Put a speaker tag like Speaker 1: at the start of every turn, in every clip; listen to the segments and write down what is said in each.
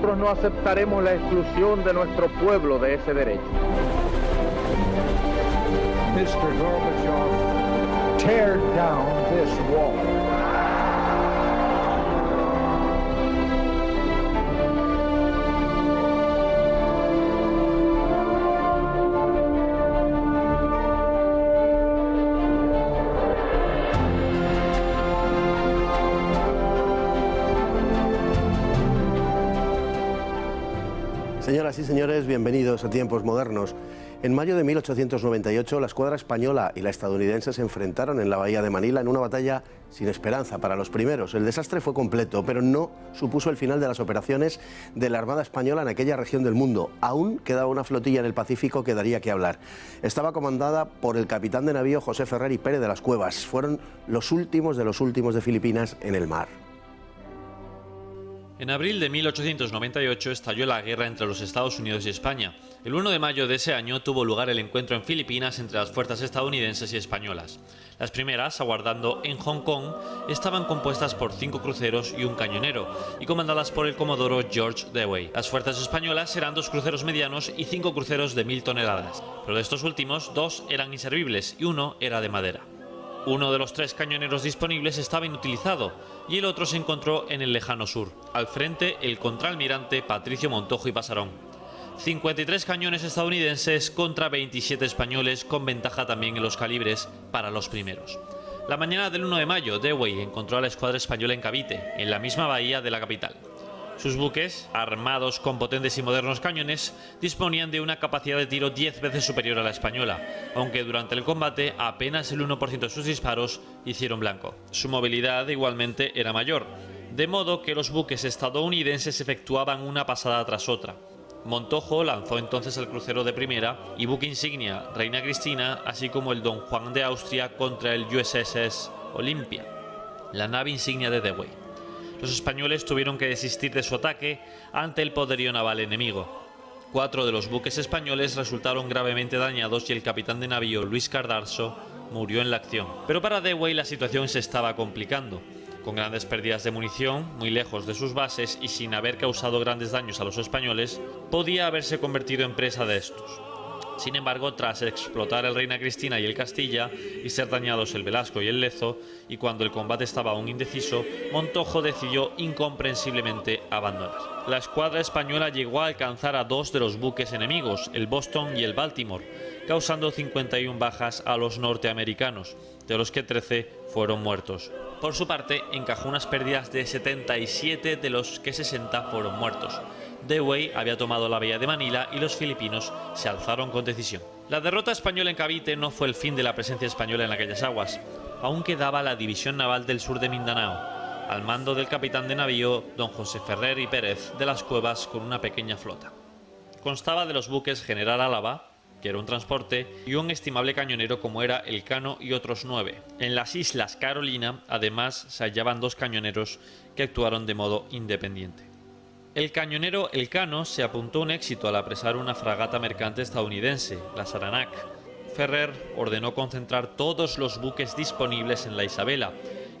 Speaker 1: nosotros no aceptaremos la exclusión de nuestro pueblo de ese derecho.
Speaker 2: Mr. Gorbachev, tear down this wall.
Speaker 3: Señoras y señores, bienvenidos a Tiempos Modernos. En mayo de 1898, la escuadra española y la estadounidense se enfrentaron en la bahía de Manila en una batalla sin esperanza para los primeros. El desastre fue completo, pero no supuso el final de las operaciones de la Armada Española en aquella región del mundo. Aún quedaba una flotilla en el Pacífico que daría que hablar. Estaba comandada por el capitán de navío José Ferrer y Pérez de las Cuevas. Fueron los últimos de Filipinas en el mar.
Speaker 4: En abril de 1898 estalló la guerra entre los Estados Unidos y España. El 1 de mayo de ese año tuvo lugar el encuentro en Filipinas entre las fuerzas estadounidenses y españolas. Las primeras, aguardando en Hong Kong, estaban compuestas por 5 cruceros y un cañonero, y comandadas por el comodoro George Dewey. Las fuerzas españolas eran 2 cruceros medianos y 5 cruceros de 1000 toneladas, pero de estos últimos, 2 eran inservibles y 1 era de madera. Uno de los 3 cañoneros disponibles estaba inutilizado y el otro se encontró en el lejano sur. Al frente, el contraalmirante Patricio Montojo y Pasarón. 53 cañones estadounidenses contra 27 españoles, con ventaja también en los calibres para los primeros. La mañana del 1 de mayo, Dewey encontró a la escuadra española en Cavite, en la misma bahía de la capital. Sus buques, armados con potentes y modernos cañones, disponían de una capacidad de tiro 10 veces superior a la española, aunque durante el combate apenas el 1% de sus disparos hicieron blanco. Su movilidad igualmente era mayor, de modo que los buques estadounidenses efectuaban una pasada tras otra. Montojo lanzó entonces el crucero de primera y buque insignia Reina Cristina, así como el Don Juan de Austria contra el USS Olympia, la nave insignia de Dewey. Los españoles tuvieron que desistir de su ataque ante el poderío naval enemigo. 4 de los buques españoles resultaron gravemente dañados y el capitán de navío Luis Cardarso murió en la acción. Pero para Dewey la situación se estaba complicando. Con grandes pérdidas de munición, muy lejos de sus bases y sin haber causado grandes daños a los españoles, podía haberse convertido en presa de estos. Sin embargo, tras explotar el Reina Cristina y el Castilla y ser dañados el Velasco y el Lezo, y cuando el combate estaba aún indeciso, Montojo decidió incomprensiblemente abandonar. La escuadra española llegó a alcanzar a 2 de los buques enemigos, el Boston y el Baltimore, causando 51 bajas a los norteamericanos, de los que 13 fueron muertos. Por su parte, encajó unas pérdidas de 77, de los que 60 fueron muertos. Dewey había tomado la bahía de Manila y los filipinos se alzaron con decisión. La derrota española en Cavite no fue el fin de la presencia española en aquellas aguas. Aún quedaba la división naval del sur de Mindanao, al mando del capitán de navío don José Ferrer y Pérez de las Cuevas, con una pequeña flota. Constaba de los buques General Álava, que era un transporte, y un estimable cañonero como era el Cano y otros 9. En las Islas Carolina, además, se hallaban 2 cañoneros que actuaron de modo independiente. El cañonero El Cano se apuntó un éxito al apresar una fragata mercante estadounidense, la Saranac. Ferrer ordenó concentrar todos los buques disponibles en la Isabela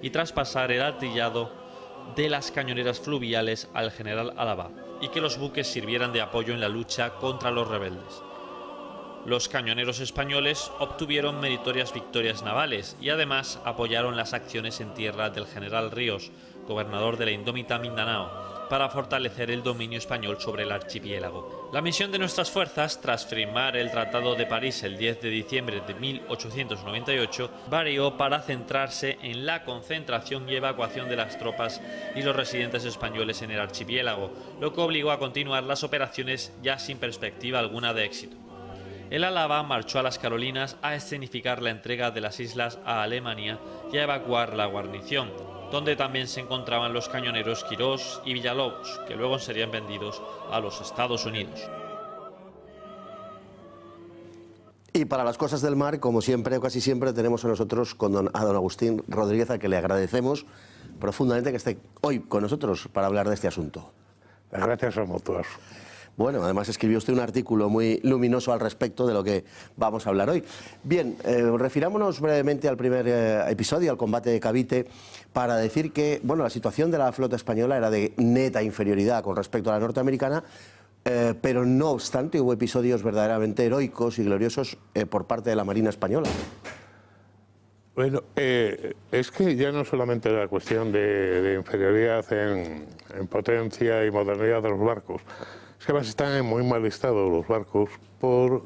Speaker 4: y traspasar el artillado de las cañoneras fluviales al general Álava, y que los buques sirvieran de apoyo en la lucha contra los rebeldes. Los cañoneros españoles obtuvieron meritorias victorias navales y además apoyaron las acciones en tierra del general Ríos, gobernador de la indómita Mindanao, para fortalecer el dominio español sobre el archipiélago. La misión de nuestras fuerzas, tras firmar el Tratado de París el 10 de diciembre de 1898, varió para centrarse en la concentración y evacuación de las tropas y los residentes españoles en el archipiélago, lo que obligó a continuar las operaciones ya sin perspectiva alguna de éxito. El Álava marchó a las Carolinas a escenificar la entrega de las islas a Alemania y a evacuar la guarnición, donde también se encontraban los cañoneros Quirós y Villalobos, que luego serían vendidos a los Estados Unidos.
Speaker 3: Y para las cosas del mar, como siempre o casi siempre, tenemos a nosotros a don Agustín Rodríguez, a que le agradecemos profundamente que esté hoy con nosotros para hablar de este asunto.
Speaker 5: Gracias a mutuos.
Speaker 3: Bueno, además escribió usted un artículo muy luminoso al respecto de lo que vamos a hablar hoy. Bien, refirámonos brevemente al primer episodio, al combate de Cavite, para decir que, bueno, la situación de la flota española era de neta inferioridad con respecto a la norteamericana, pero no obstante hubo episodios verdaderamente heroicos y gloriosos por parte de la Marina española.
Speaker 5: Bueno, es que ya no solamente era cuestión de inferioridad en potencia y modernidad de los barcos, es que además están en muy mal estado los barcos por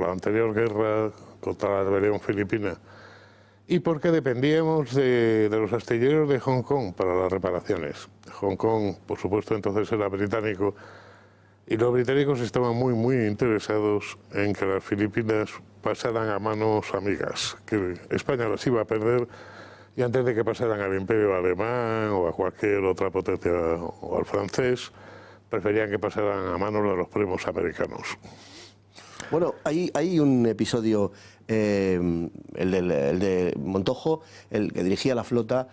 Speaker 5: la anterior guerra contra la rebelión filipina y porque dependíamos de los astilleros de Hong Kong para las reparaciones. Hong Kong, por supuesto, entonces era británico y los británicos estaban muy interesados en que las Filipinas pasaran a manos amigas, que España las iba a perder y antes de que pasaran al imperio alemán o a cualquier otra potencia o al francés, preferían que pasaran a manos de los primos americanos.
Speaker 3: Bueno, hay un episodio, el de Montojo, el que dirigía la flota,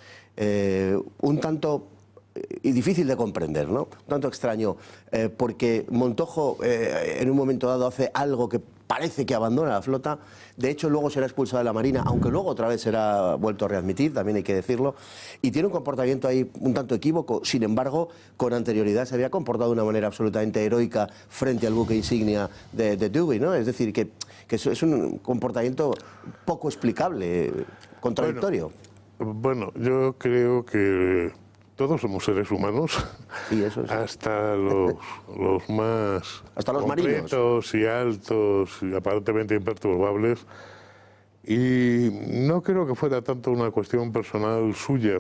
Speaker 3: un tanto y difícil de comprender, ¿no? Un tanto extraño, porque Montojo en un momento dado hace algo que parece que abandona la flota, de hecho luego será expulsado de la Marina, aunque luego otra vez será vuelto a readmitir, también hay que decirlo, y tiene un comportamiento ahí un tanto equívoco. Sin embargo, con anterioridad se había comportado de una manera absolutamente heroica frente al buque insignia de Dewey, ¿no? Es decir, que eso es un comportamiento poco explicable, contradictorio.
Speaker 5: Bueno, yo creo que todos somos seres humanos,
Speaker 3: sí, eso es.
Speaker 5: Hasta los más
Speaker 3: hasta los
Speaker 5: completos y altos y aparentemente imperturbables. Y no creo que fuera tanto una cuestión personal suya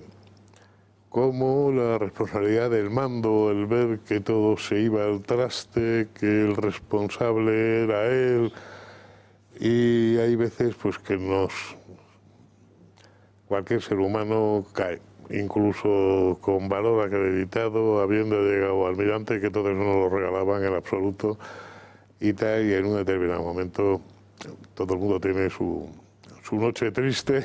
Speaker 5: como la responsabilidad del mando, el ver que todo se iba al traste, que el responsable era él. Y hay veces pues que cualquier ser humano cae, incluso con valor acreditado, habiendo llegado almirante, que todos no lo regalaban en absoluto, y tal, y en un determinado momento todo el mundo tiene su noche triste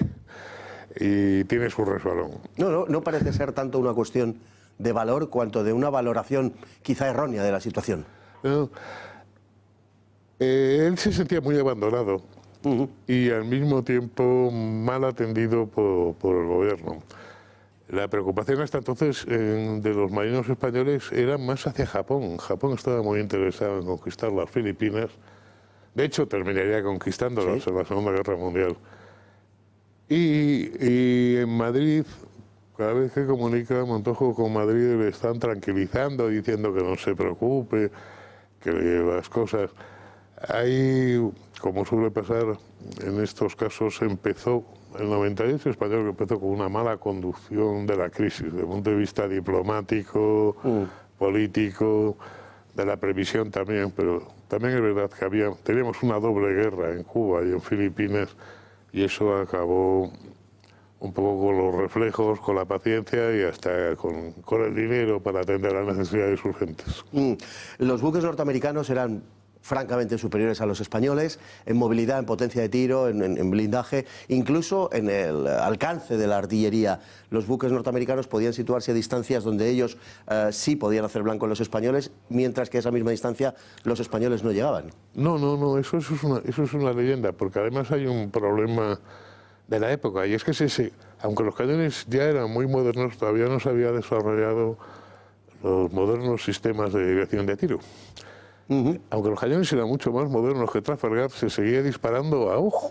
Speaker 5: y tiene su resbalón.
Speaker 3: No parece ser tanto una cuestión de valor cuanto de una valoración quizá errónea de la situación.
Speaker 5: No. Él se sentía muy abandonado y al mismo tiempo mal atendido por el gobierno. La preocupación hasta entonces de los marinos españoles era más hacia Japón. Japón estaba muy interesado en conquistar las Filipinas. De hecho, terminaría conquistándolas en la Segunda Guerra Mundial. Y en Madrid, cada vez que comunica Montojo con Madrid, le están tranquilizando, diciendo que no se preocupe, que las cosas... Ahí, como suele pasar en estos casos, empezó el 98 español, que empezó con una mala conducción de la crisis, desde el punto de vista diplomático, político, de la previsión también, pero también es verdad que teníamos una doble guerra en Cuba y en Filipinas, y eso acabó un poco con los reflejos, con la paciencia y hasta con el dinero para atender las necesidades urgentes.
Speaker 3: Los buques norteamericanos eran francamente superiores a los españoles en movilidad, en potencia de tiro, en blindaje, incluso en el alcance de la artillería. Los buques norteamericanos podían situarse a distancias donde ellos sí podían hacer blanco a los españoles, mientras que a esa misma distancia los españoles no llegaban. No,
Speaker 5: eso es una leyenda, porque además hay un problema de la época, y es que aunque los cañones ya eran muy modernos, todavía no se había desarrollado los modernos sistemas de dirección de tiro. Aunque los cañones eran mucho más modernos que Trafalgar, se seguía disparando a ojo.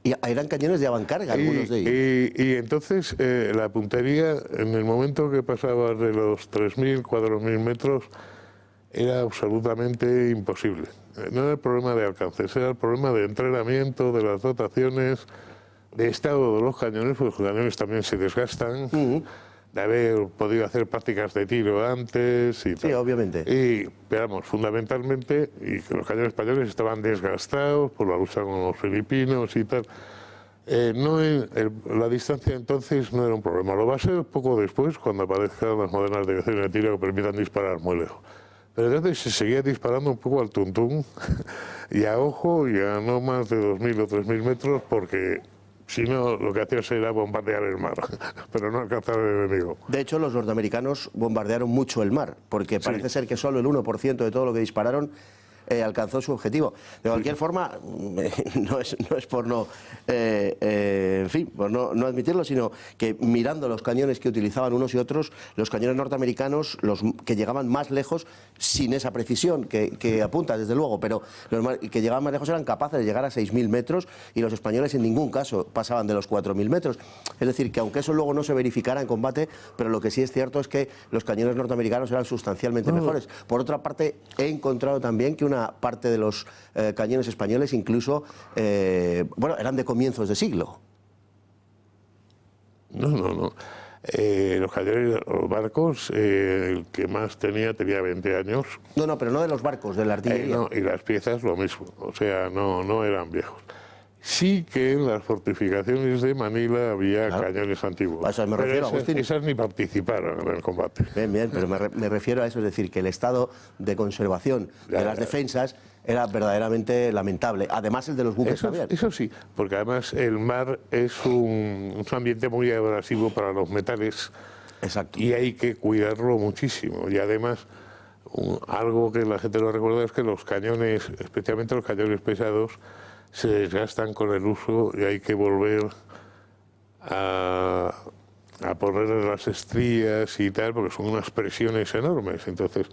Speaker 3: Y eran cañones de avancarga, algunos de ellos.
Speaker 5: Y entonces la puntería, en el momento que pasaba de los 3.000, 4.000 metros, era absolutamente imposible. No era el problema de alcances, era el problema de entrenamiento, de las dotaciones, de estado de los cañones, porque los cañones también se desgastan. De haber podido hacer prácticas de tiro antes y tal.
Speaker 3: Sí, obviamente.
Speaker 5: Y, veamos, fundamentalmente, y que los cañones españoles estaban desgastados por la lucha con los filipinos y tal. La distancia entonces no era un problema. Lo va a ser poco después, cuando aparezcan las modernas direcciones de tiro que permitan disparar muy lejos. Pero entonces se seguía disparando un poco al tuntún y a ojo y a no más de 2.000 o 3.000 metros, porque Si no, lo que hacían era bombardear el mar, pero no alcanzar al enemigo.
Speaker 3: De hecho, los norteamericanos bombardearon mucho el mar, porque parece ser que solo el 1% de todo lo que dispararon alcanzó su objetivo. De cualquier forma, no es por no, en fin, por no admitirlo, sino que mirando los cañones que utilizaban unos y otros, los cañones norteamericanos, los que llegaban más lejos, sin esa precisión que apunta, desde luego, pero los que llegaban más lejos eran capaces de llegar a 6.000 metros y los españoles en ningún caso pasaban de los 4.000 metros. Es decir, que aunque eso luego no se verificara en combate, pero lo que sí es cierto es que los cañones norteamericanos eran sustancialmente mejores. Por otra parte, he encontrado también que una parte de los cañones españoles incluso, eran de comienzos de siglo.
Speaker 5: No. Los cañones, los barcos, el que más tenía 20 años.
Speaker 3: No, pero no de los barcos, de la artillería.
Speaker 5: Y las piezas lo mismo, o sea, no eran viejos. Sí que en las fortificaciones de Manila había cañones antiguos.
Speaker 3: A eso me refiero, Agustín.
Speaker 5: Esas ni participaron en el combate.
Speaker 3: Bien, pero me refiero a eso, es decir, que el estado de conservación de las defensas era verdaderamente lamentable. Además, el de los buques también.
Speaker 5: Eso sí, porque además el mar es un ambiente muy abrasivo para los metales.
Speaker 3: Exacto.
Speaker 5: Y hay que cuidarlo muchísimo. Y además, algo que la gente no recuerda es que los cañones, especialmente los cañones pesados, se desgastan con el uso y hay que volver a ponerle las estrías y tal, porque son unas presiones enormes. Entonces,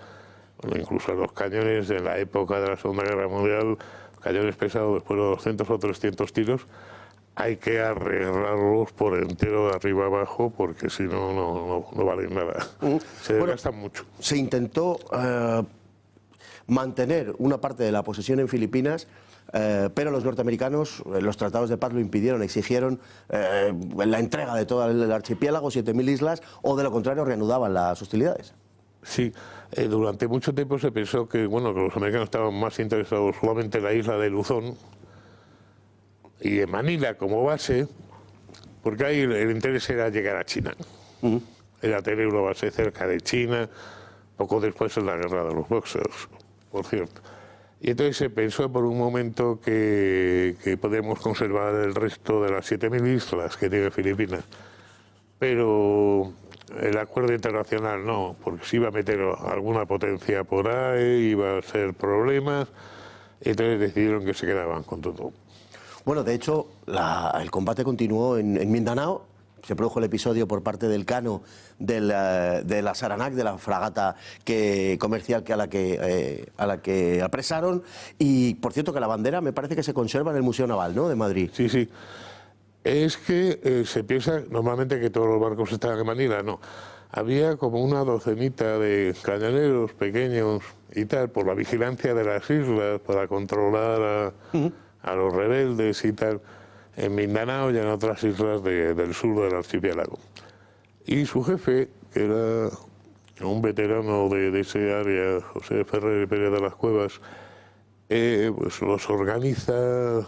Speaker 5: incluso los cañones de la época de la Segunda Guerra Mundial, cañones pesados después de 200 o 300 tiros, hay que arreglarlos por entero de arriba abajo, porque si no valen nada. Se desgastan mucho.
Speaker 3: Se intentó mantener una parte de la posesión en Filipinas, pero los norteamericanos, los tratados de paz lo impidieron, exigieron la entrega de todo el archipiélago, 7.000 islas, o de lo contrario reanudaban las hostilidades.
Speaker 5: Sí, durante mucho tiempo se pensó que los americanos estaban más interesados solamente en la isla de Luzón y en Manila como base, porque ahí el interés era llegar a China. Era tener una base cerca de China, poco después en la guerra de los Boxers, por cierto. Y entonces se pensó por un momento que podíamos conservar el resto de las 7.000 islas que tiene Filipinas. Pero el acuerdo internacional no, porque se iba a meter alguna potencia por ahí, iba a ser problemas, entonces decidieron que se quedaban con todo.
Speaker 3: Bueno, de hecho, el combate continuó en Mindanao. Se produjo el episodio por parte del Cano de la Saranac, de la fragata comercial a la que apresaron. Y, por cierto, que la bandera me parece que se conserva en el Museo Naval, ¿no?, de Madrid.
Speaker 5: Sí. Es que se piensa normalmente que todos los barcos estaban en Manila, no. Había como una docenita de cañoneros pequeños y tal, por la vigilancia de las islas, para controlar a los rebeldes y tal, en Mindanao y en otras islas del sur del archipiélago. Y su jefe, que era un veterano de ese área, José Ferrer Pérez de las Cuevas, pues los organiza,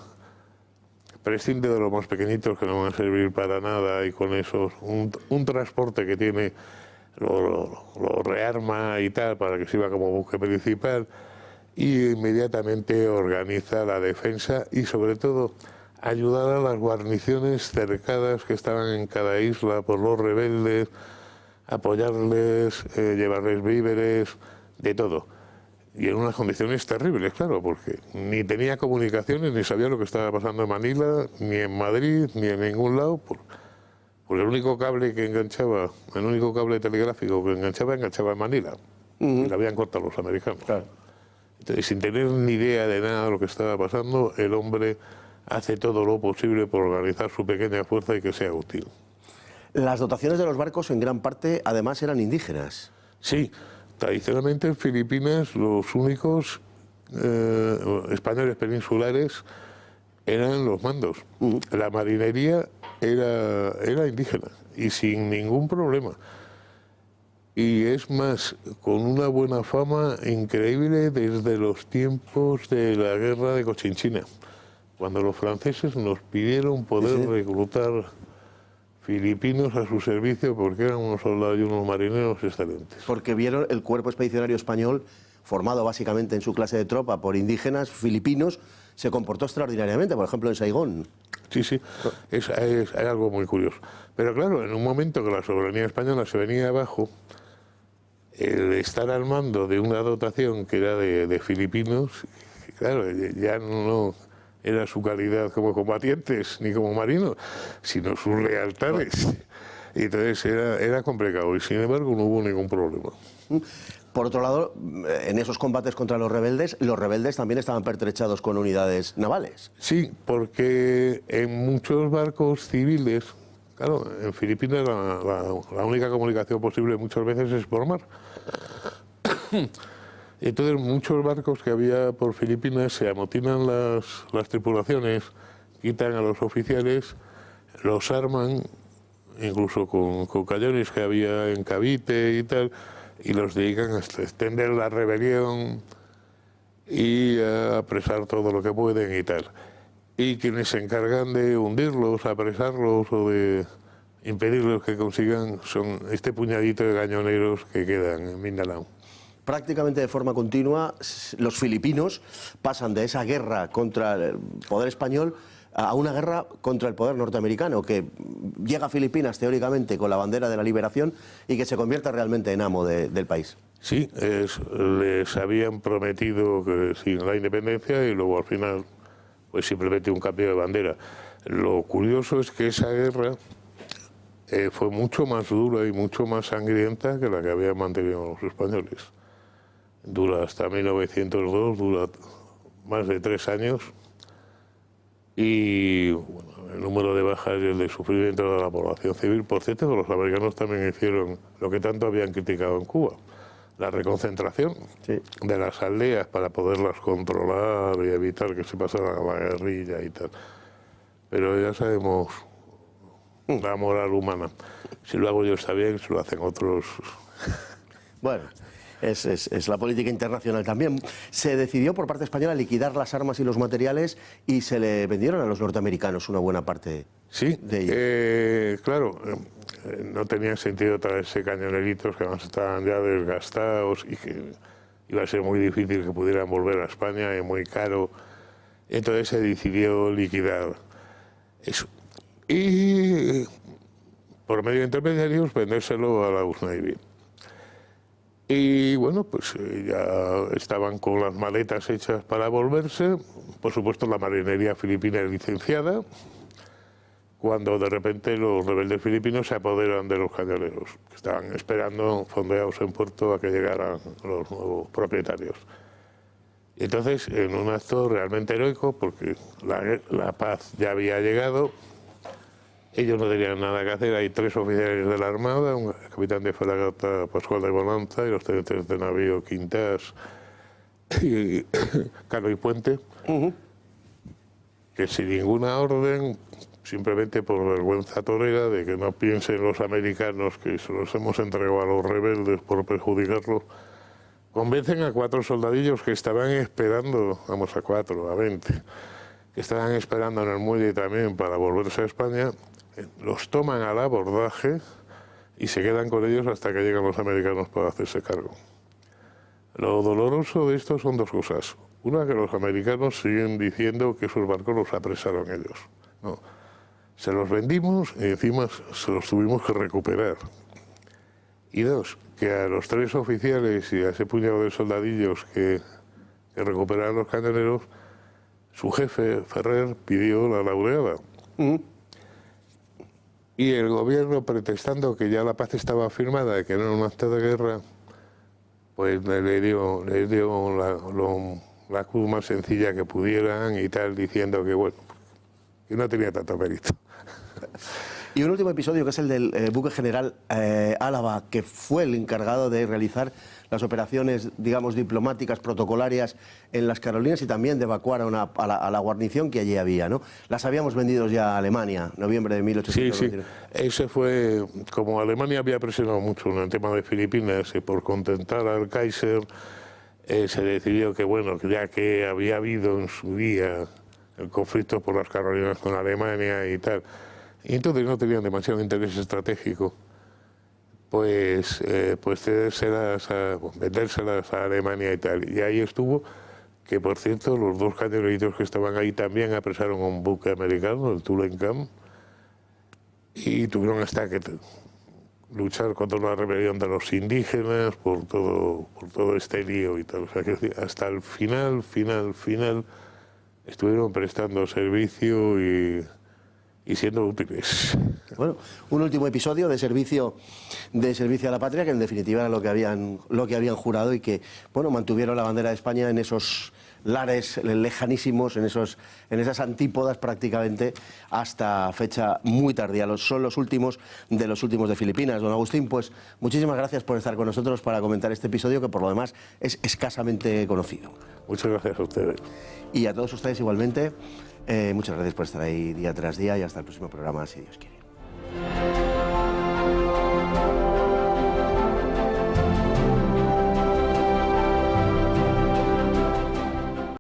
Speaker 5: prescinde de los más pequeñitos que no van a servir para nada, y con esos un transporte que tiene lo rearma y tal para que sirva como buque principal, y inmediatamente organiza la defensa y sobre todo ayudar a las guarniciones cercadas que estaban en cada isla por los rebeldes, apoyarles, llevarles víveres, de todo. Y en unas condiciones terribles, claro, porque ni tenía comunicaciones, ni sabía lo que estaba pasando en Manila, ni en Madrid, ni en ningún lado, porque el único cable que enganchaba, el único cable telegráfico que enganchaba en Manila. Y lo habían cortado los americanos. Claro. Entonces, sin tener ni idea de nada de lo que estaba pasando, el hombre hace todo lo posible por organizar su pequeña fuerza y que sea útil.
Speaker 3: Las dotaciones de los barcos en gran parte además eran indígenas.
Speaker 5: Sí, tradicionalmente en Filipinas los únicos españoles peninsulares eran los mandos. La marinería era indígena y sin ningún problema. Y es más, con una buena fama increíble desde los tiempos de la guerra de Cochinchina, cuando los franceses nos pidieron poder reclutar filipinos a su servicio porque eran unos soldados y unos marineros excelentes.
Speaker 3: Porque vieron el cuerpo expedicionario español, formado básicamente en su clase de tropa por indígenas filipinos, se comportó extraordinariamente, por ejemplo en Saigón.
Speaker 5: Sí, sí, es algo muy curioso. Pero claro, en un momento que la soberanía española se venía abajo, el estar al mando de una dotación que era de filipinos, claro, ya no era su calidad como combatientes ni como marinos, sino sus lealtades. Y entonces era complicado y sin embargo no hubo ningún problema.
Speaker 3: Por otro lado, en esos combates contra los rebeldes también estaban pertrechados con unidades navales.
Speaker 5: Sí, porque en muchos barcos civiles, claro, en Filipinas la única comunicación posible muchas veces es por mar. Entonces muchos barcos que había por Filipinas se amotinan las tripulaciones, quitan a los oficiales, los arman, incluso con cañones que había en Cavite y tal, y los dedican a extender la rebelión y a apresar todo lo que pueden y tal. Y quienes se encargan de hundirlos, apresarlos o de impedirlos que consigan son este puñadito de cañoneros que quedan en Mindanao.
Speaker 3: Prácticamente de forma continua, los filipinos pasan de esa guerra contra el poder español a una guerra contra el poder norteamericano, que llega a Filipinas teóricamente con la bandera de la liberación y que se convierta realmente en amo del país.
Speaker 5: Sí, les habían prometido que sí, la independencia y luego al final pues simplemente un cambio de bandera. Lo curioso es que esa guerra fue mucho más dura y mucho más sangrienta que la que habían mantenido los españoles. Dura hasta 1902, dura más de 3 años. Y bueno, el número de bajas y el de sufrimiento de la población civil. Por cierto, que los americanos también hicieron lo que tanto habían criticado en Cuba, la reconcentración de las aldeas para poderlas controlar y evitar que se pasara la guerrilla y tal. Pero ya sabemos la moral humana. Si lo hago yo está bien, si lo hacen otros...
Speaker 3: Bueno... Es la política internacional también. Se decidió por parte española liquidar las armas y los materiales y se le vendieron a los norteamericanos una buena parte de ellos.
Speaker 5: Claro, no tenía sentido traerse cañoneritos que además estaban ya desgastados y que iba a ser muy difícil que pudieran volver a España y muy caro. Entonces se decidió liquidar eso. Y por medio de intermediarios vendérselo a la US Navy. Y bueno, pues ya estaban con las maletas hechas para volverse. Por supuesto, la marinería filipina es licenciada, cuando de repente los rebeldes filipinos se apoderan de los cañoneros, que estaban esperando fondeados en puerto a que llegaran los nuevos propietarios. Y entonces, en un acto realmente heroico, porque la paz ya había llegado, ellos no tenían nada que hacer. Hay 3 oficiales de la Armada, un capitán de fragata Pascual de Bonanza y los tenientes de navío Quintas y Cano y Puente, que sin ninguna orden, simplemente por vergüenza torera de que no piensen los americanos que se los hemos entregado a los rebeldes por perjudicarlos, convencen a 4 soldadillos que estaban esperando, vamos a 4, a 20, que estaban esperando en el muelle también para volverse a España. Los toman al abordaje y se quedan con ellos hasta que llegan los americanos para hacerse cargo. Lo doloroso de esto son 2 cosas. Una, que los americanos siguen diciendo que esos barcos los apresaron ellos. No, se los vendimos y encima se los tuvimos que recuperar. Y 2, que a los 3 oficiales y a ese puñado de soldadillos que recuperaron los cañoneros, su jefe, Ferrer, pidió la laureada. Y el gobierno, pretextando que ya la paz estaba firmada y que no era un acto de guerra, pues le dio la cruz más sencilla que pudieran y tal, diciendo que bueno, que no tenía tanto mérito.
Speaker 3: Y un último episodio, que es el del buque general Álava, que fue el encargado de realizar las operaciones, digamos, diplomáticas, protocolarias en las Carolinas y también de evacuar a la guarnición que allí había, ¿no? Las habíamos vendido ya a Alemania, noviembre de 1899.
Speaker 5: Sí, ese fue, como Alemania había presionado mucho en el tema de Filipinas y por contentar al Kaiser, se decidió que, bueno, ya que había habido en su día el conflicto por las Carolinas con Alemania y tal, y entonces no tenían demasiado interés estratégico, pues vendérselas a Alemania y tal. Y ahí estuvo que por cierto los dos cañoneritos que estaban ahí también apresaron un buque americano, el Tulenkamp, y tuvieron hasta que luchar contra una rebelión de los indígenas por todo este lío y tal. O sea, que hasta el final estuvieron prestando servicio y siendo útiles.
Speaker 3: Bueno, un último episodio de servicio a la patria, que en definitiva era lo que habían jurado, y que, bueno, mantuvieron la bandera de España en esos lares lejanísimos, en esas antípodas prácticamente, hasta fecha muy tardía. Son los últimos de Filipinas. Don Agustín, pues muchísimas gracias por estar con nosotros para comentar este episodio, que por lo demás es escasamente conocido.
Speaker 5: Muchas gracias a ustedes.
Speaker 3: Y a todos ustedes igualmente, muchas gracias por estar ahí día tras día, y hasta el próximo programa, si Dios quiere.